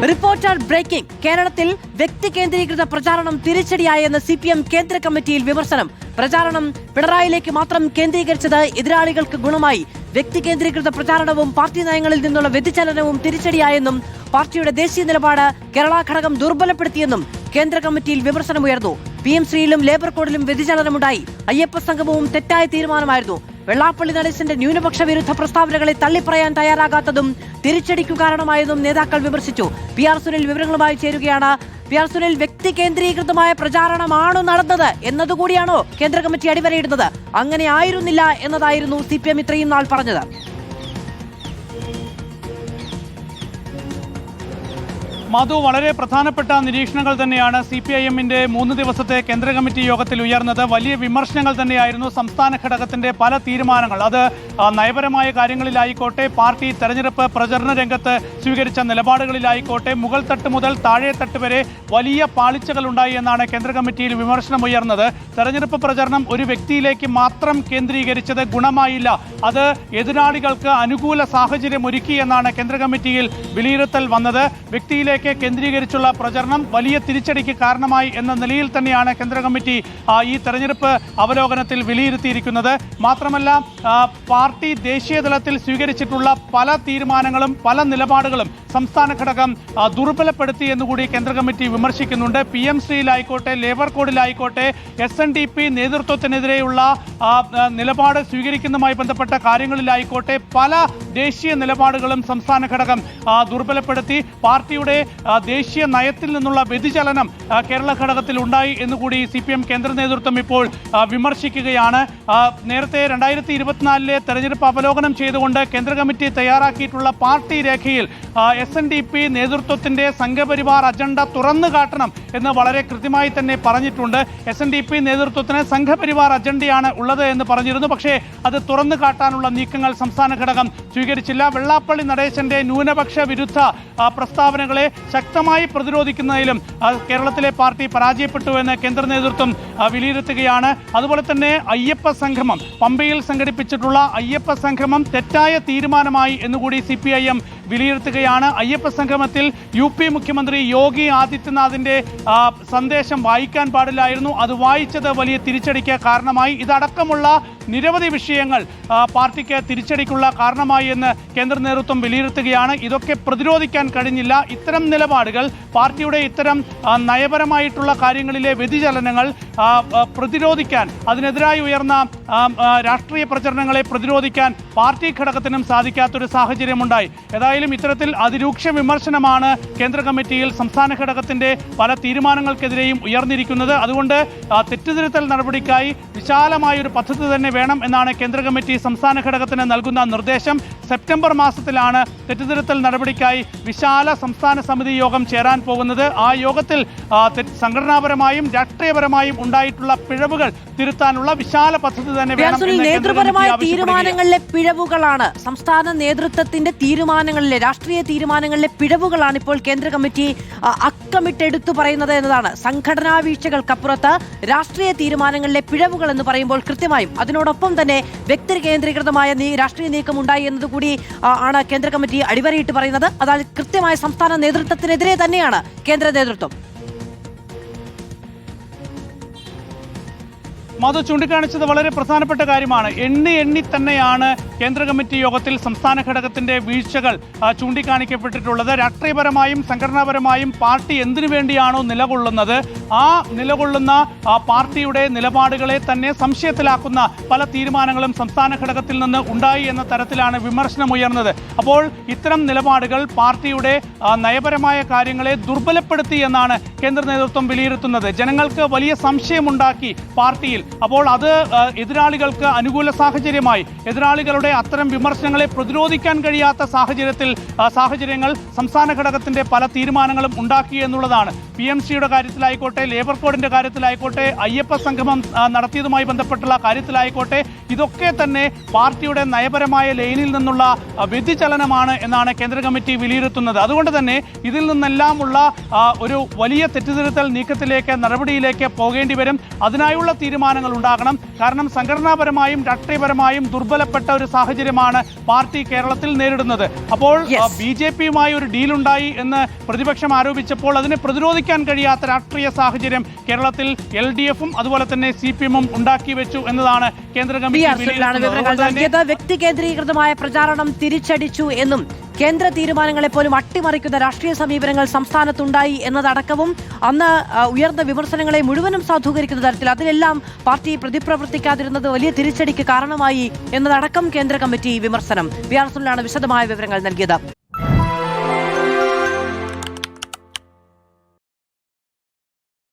Reporter breaking. കേരളത്തിൽ വ്യക്തി കേന്ദ്രീകൃത പ്രചാരണം തിരിച്ചടിയായെന്ന് CPM കേന്ദ്ര കമ്മിറ്റിയിൽ വിമർശനം. പ്രചാരണം പിണറായിലേക്ക് മാത്രം കേന്ദ്രീകരിച്ചത് എതിരാളികൾക്ക് ഗുണമായി. വ്യക്തി കേന്ദ്രീകൃത പ്രചാരണവും പാർട്ടി നയങ്ങളിൽ നിന്നുള്ള വ്യതിചലനവും തിരിച്ചടിയായെന്നും പാർട്ടിയുടെ ദേശീയ നിലപാട് കേരള ഘടകം ദുർബലപ്പെടുത്തിയെന്നും കേന്ദ്ര കമ്മിറ്റിയിൽ വിമർശനമുയർന്നു. PM ശ്രീയിലും ലേബർ കോഡിലും വ്യതിചലനമുണ്ടായി. അയ്യപ്പ സംഗമവും തെറ്റായ തീരുമാനമായിരുന്നു. വെള്ളാപ്പള്ളി നടേശന്റെ ന്യൂനപക്ഷ വിരുദ്ധ പ്രസ്താവനകളെ തള്ളിപ്പറയാൻ തയ്യാറാകാത്തതും തിരിച്ചടിക്കു കാരണമായെന്നും നേതാക്കൾ വിമർശിച്ചു. PR സുനിൽ വിവരങ്ങളുമായി ചേരുകയാണ്. PR സുനിൽ, വ്യക്തി കേന്ദ്രീകൃതമായ പ്രചാരണമാണോ നടന്നത് എന്നതുകൂടിയാണോ കേന്ദ്ര കമ്മിറ്റി അടിവരയിടുന്നത്? അങ്ങനെ ആയിരുന്നില്ല എന്നതായിരുന്നു CPM ഇത്രയും നാൾ പറഞ്ഞത്. മധു, വളരെ പ്രധാനപ്പെട്ട നിരീക്ഷണങ്ങൾ തന്നെയാണ് CPIM-ന്റെ 3 ദിവസത്തെ കേന്ദ്ര കമ്മിറ്റി യോഗത്തിൽ ഉയർന്നത്. വലിയ വിമർശനങ്ങൾ തന്നെയായിരുന്നു സംസ്ഥാന ഘടകത്തിന്റെ പല തീരുമാനങ്ങൾ. അത് നയപരമായ കാര്യങ്ങളിലായിക്കോട്ടെ, പാർട്ടി തെരഞ്ഞെടുപ്പ് പ്രചരണ രംഗത്ത് സ്വീകരിച്ച നിലപാടുകളിലായിക്കോട്ടെ, മുകൾ തട്ട് മുതൽ താഴെ തട്ട് വരെ വലിയ പാളിച്ചകൾ ഉണ്ടായി എന്നാണ് കേന്ദ്ര കമ്മിറ്റിയിൽ വിമർശനം ഉയർന്നത്. തെരഞ്ഞെടുപ്പ് പ്രചരണം ഒരു വ്യക്തിയിലേക്ക് മാത്രം കേന്ദ്രീകരിച്ചത് ഗുണമായില്ല, അത് എതിരാളികൾക്ക് അനുകൂല സാഹചര്യം ഒരുക്കി എന്നാണ് കേന്ദ്ര കമ്മിറ്റിയിൽ വിലയിരുത്തൽ വന്നത്. വ്യക്തിയിലേക്ക് കേന്ദ്രീകരിച്ചുള്ള പ്രചരണം വലിയ തിരിച്ചടിക്ക് കാരണമായി എന്ന നിലയിൽ തന്നെയാണ് കേന്ദ്ര കമ്മിറ്റി ഈ തെരഞ്ഞെടുപ്പ് അവലോകനത്തിൽ വിലയിരുത്തിയിരിക്കുന്നത്. മാത്രമല്ല, പാർട്ടി ദേശീയ തലത്തിൽ സ്വീകരിച്ചിട്ടുള്ള പല തീരുമാനങ്ങളും പല നിലപാടുകളും സംസ്ഥാന ഘടകം ദുർബലപ്പെടുത്തി എന്നുകൂടി കേന്ദ്ര കമ്മിറ്റി വിമർശിക്കുന്നുണ്ട്. PM ശ്രീയിലായിക്കോട്ടെ, ലേബർ കോഡിലായിക്കോട്ടെ, SNDP നേതൃത്വത്തിനെതിരെയുള്ള നിലപാട് സ്വീകരിക്കുന്നതുമായി ബന്ധപ്പെട്ട കാര്യങ്ങളിലായിക്കോട്ടെ, പല ദേശീയ നിലപാടുകളും സംസ്ഥാന ഘടകം ദുർബലപ്പെടുത്തി. പാർട്ടിയുടെ ദേശീയ നയത്തിൽ നിന്നുള്ള വ്യതിചലനം കേരള ഘടകത്തിൽ ഉണ്ടായി എന്നുകൂടി CPM കേന്ദ്ര നേതൃത്വം ഇപ്പോൾ വിമർശിക്കുകയാണ്. നേരത്തെ 2024 തെരഞ്ഞെടുപ്പ് അവലോകനം ചെയ്തുകൊണ്ട് കേന്ദ്ര കമ്മിറ്റി തയ്യാറാക്കിയിട്ടുള്ള പാർട്ടി രേഖയിൽ SNDP നേതൃത്വത്തിന്റെ സംഘപരിവാർ അജണ്ട തുറന്നു കാട്ടണം എന്ന് വളരെ കൃത്യമായി തന്നെ പറഞ്ഞിട്ടുണ്ട്. SNDP നേതൃത്വത്തിന് സംഘപരിവാർ അജണ്ടയാണ് ഉള്ളത് എന്ന് പറഞ്ഞിരുന്നു. പക്ഷേ അത് തുറന്നു കാട്ടാനുള്ള നീക്കങ്ങൾ സംസ്ഥാന ഘടകം സ്വീകരിച്ചില്ല. വെള്ളാപ്പള്ളി നടേശന്റെ ന്യൂനപക്ഷ വിരുദ്ധ പ്രസ്താവനകളെ ശക്തമായി പ്രതിരോധിക്കുന്നതിലും കേരളത്തിലെ പാർട്ടി പരാജയപ്പെട്ടു എന്ന് കേന്ദ്ര നേതൃത്വം വിലയിരുത്തുകയാണ്. അതുപോലെ തന്നെ അയ്യപ്പ സംഗമം, പമ്പയിൽ സംഘടിപ്പിച്ചിട്ടുള്ള അയ്യപ്പ സംഗമം തെറ്റായ തീരുമാനമായി എന്നുകൂടി CPIM വിലയിരുത്തുകയാണ്. അയ്യപ്പ സംഗമത്തിൽ UP മുഖ്യമന്ത്രി യോഗി ആദിത്യനാഥിന്റെ സന്ദേശം വായിക്കാൻ പാടില്ലായിരുന്നു. അത് വായിച്ചത് വലിയ തിരിച്ചടിക്ക് കാരണമായി. ഇതടക്കമുള്ള നിരവധി വിഷയങ്ങൾ പാർട്ടിക്ക് തിരിച്ചടിക്കുള്ള കാരണമായി എന്ന് കേന്ദ്ര നേതൃത്വം വിലയിരുത്തുകയാണ്. ഇതൊക്കെ പ്രതിരോധിക്കാൻ കഴിഞ്ഞില്ല. ഇത്തരം നിലപാടുകൾ, പാർട്ടിയുടെ ഇത്തരം നയപരമായിട്ടുള്ള കാര്യങ്ങളിലെ വ്യതിചലനങ്ങൾ പ്രതിരോധിക്കാൻ, അതിനെതിരായി ഉയർന്ന രാഷ്ട്രീയ പ്രചരണങ്ങളെ പ്രതിരോധിക്കാൻ പാർട്ടി ഘടകത്തിനും സാധിക്കാത്തൊരു സാഹചര്യമുണ്ടായി. ഏതായാലും ഇത്തരത്തിൽ അതിരൂക്ഷ വിമർശനമാണ് കേന്ദ്ര കമ്മിറ്റിയിൽ സംസ്ഥാന ഘടകത്തിന്റെ പല തീരുമാനങ്ങൾക്കെതിരെയും ഉയർന്നിരിക്കുന്നത്. അതുകൊണ്ട് തെറ്റുതിരുത്തൽ നടപടിക്കായി വിശാലമായ ഒരു പദ്ധതി തന്നെ വേണം എന്നാണ് കേന്ദ്ര കമ്മിറ്റി സംസ്ഥാന ഘടകത്തിന് നൽകുന്ന നിർദ്ദേശം. സെപ്റ്റംബർ മാസത്തിലാണ് തെറ്റുതിരുത്തൽ നടപടിക്കായി വിശാല സംസ്ഥാന സമിതി യോഗം ചേരാൻ പോകുന്നത്. ആ യോഗത്തിൽ സംഘടനാപരമായും രാഷ്ട്രീയപരമായും ഉണ്ടായിട്ടുള്ള പിഴവുകൾ തിരുത്താനുള്ള വിശാല പദ്ധതി തന്നെ വേണം. നേതൃപരമായ തീരുമാനങ്ങളിലെ പിഴവുകളാണ്, സംസ്ഥാന നേതൃത്വത്തിന്റെ തീരുമാനങ്ങളിലെ, രാഷ്ട്രീയ തീരുമാനങ്ങളിലെ പിഴവുകളാണ് ഇപ്പോൾ കേന്ദ്ര കമ്മിറ്റി അക്കമിട്ടെടുത്തു പറയുന്നത് എന്നതാണ്. സംഘടനാ വീഴ്ചകൾക്കപ്പുറത്ത് രാഷ്ട്രീയ തീരുമാനങ്ങളിലെ പിഴവുകൾ എന്ന് പറയുമ്പോൾ കൃത്യമായും അതിനോടൊപ്പം തന്നെ വ്യക്തി കേന്ദ്രീകൃതമായ രാഷ്ട്രീയ നീക്കം ഉണ്ടായി എന്നതുകൂടി ആണ് കേന്ദ്ര കമ്മിറ്റി അടിവരയിട്ട് പറയുന്നത്. അതായത് കൃത്യമായ സംസ്ഥാന നേതൃത്വത്തിനെതിരെ തന്നെയാണ് കേന്ദ്ര നേതൃത്വം. മധു ചൂണ്ടിക്കാണിച്ചത് വളരെ പ്രധാനപ്പെട്ട കാര്യമാണ്. എണ്ണി തന്നെയാണ് കേന്ദ്ര കമ്മിറ്റി യോഗത്തിൽ സംസ്ഥാന ഘടകത്തിന്റെ വീഴ്ചകൾ ചൂണ്ടിക്കാണിക്കപ്പെട്ടിട്ടുള്ളത്. രാഷ്ട്രീയപരമായും സംഘടനാപരമായും പാർട്ടി എന്തിനു വേണ്ടിയാണോ നിലകൊള്ളുന്നത്, ആ നിലകൊള്ളുന്ന പാർട്ടിയുടെ നിലപാടുകളെ തന്നെ സംശയത്തിലാക്കുന്ന പല തീരുമാനങ്ങളും സംസ്ഥാന ഘടകത്തിൽ നിന്ന് ഉണ്ടായി എന്ന തരത്തിലാണ് വിമർശനം ഉയർന്നത്. അപ്പോൾ ഇത്തരം നിലപാടുകൾ പാർട്ടിയുടെ നയപരമായ കാര്യങ്ങളെ ദുർബലപ്പെടുത്തി എന്നാണ് കേന്ദ്ര നേതൃത്വം വിലയിരുത്തുന്നത്. ജനങ്ങൾക്ക് വലിയ സംശയമുണ്ടാക്കി പാർട്ടിയിൽ. അപ്പോൾ അത് എതിരാളികൾക്ക് അനുകൂല സാഹചര്യമായി. എതിരാളികളുടെ അത്തരം വിമർശനങ്ങളെ പ്രതിരോധിക്കാൻ കഴിയാത്ത സാഹചര്യങ്ങൾ സംസ്ഥാന ഘടകത്തിന്റെ പല തീരുമാനങ്ങളും ഉണ്ടാക്കി എന്നുള്ളതാണ്. PMCയുടെ കാര്യത്തിലായിക്കോട്ടെ, ലേബർ കോഡിന്റെ കാര്യത്തിലായിക്കോട്ടെ, അയ്യപ്പ സംഗമം നടത്തിയതുമായി ബന്ധപ്പെട്ടുള്ള കാര്യത്തിലായിക്കോട്ടെ, ഇതൊക്കെ തന്നെ പാർട്ടിയുടെ നയപരമായ ലൈനിൽ നിന്നുള്ള വ്യതിചലനമാണ് എന്നാണ് കേന്ദ്ര കമ്മിറ്റി വിലയിരുത്തുന്നത്. അതുകൊണ്ട് തന്നെ ഇതിൽ നിന്നെല്ലാമുള്ള ഒരു വലിയ തെറ്റുതിരുത്തൽ നീക്കത്തിലേക്ക്, നടപടിയിലേക്ക് പോകേണ്ടി വരും. അതിനായുള്ള തീരുമാനങ്ങൾ തീരുമാനങ്ങൾ ഉണ്ടാകണം. കാരണം സംഘടനാപരമായും രാഷ്ട്രീയപരമായും ദുർബലപ്പെട്ട ഒരു സാഹചര്യമാണ് പാർട്ടി കേരളത്തിൽ നേരിടുന്നത്. അപ്പോൾ BJP-യുമായി ഒരു ഡീലുണ്ടായി എന്ന് പ്രതിപക്ഷം ആരോപിച്ചപ്പോൾ അതിനെ പ്രതിരോധിക്കാൻ കഴിയാത്ത രാഷ്ട്രീയ സാഹചര്യം കേരളത്തിൽ LDF-ഉം അതുപോലെ തന്നെ CPM-ഉം ഉണ്ടാക്കി വെച്ചു എന്നതാണ് കേന്ദ്ര കമ്മിറ്റി. വ്യക്തി കേന്ദ്രീകൃതമായ പ്രചാരണം തിരിച്ചടിച്ചു എന്നും കേന്ദ്ര തീരുമാനങ്ങളെ പോലും അട്ടിമറിക്കുന്ന രാഷ്ട്രീയ സമീപനങ്ങൾ സംസ്ഥാനത്തുണ്ടായി എന്നതടക്കവും അന്ന് ഉയർന്ന വിമർശനങ്ങളെ മുഴുവനും സാധൂകരിക്കുന്ന തരത്തിൽ അതിലെല്ലാം പാർട്ടി പ്രതിപ്രവർത്തിക്കാതിരുന്നത് വലിയ തിരിച്ചടിക്ക് കാരണമായി എന്നതടക്കം കേന്ദ്ര കമ്മിറ്റി വിമർശനം. PR സുനിലാണ് വിശദമായ വിവരങ്ങൾ നൽകിയത്.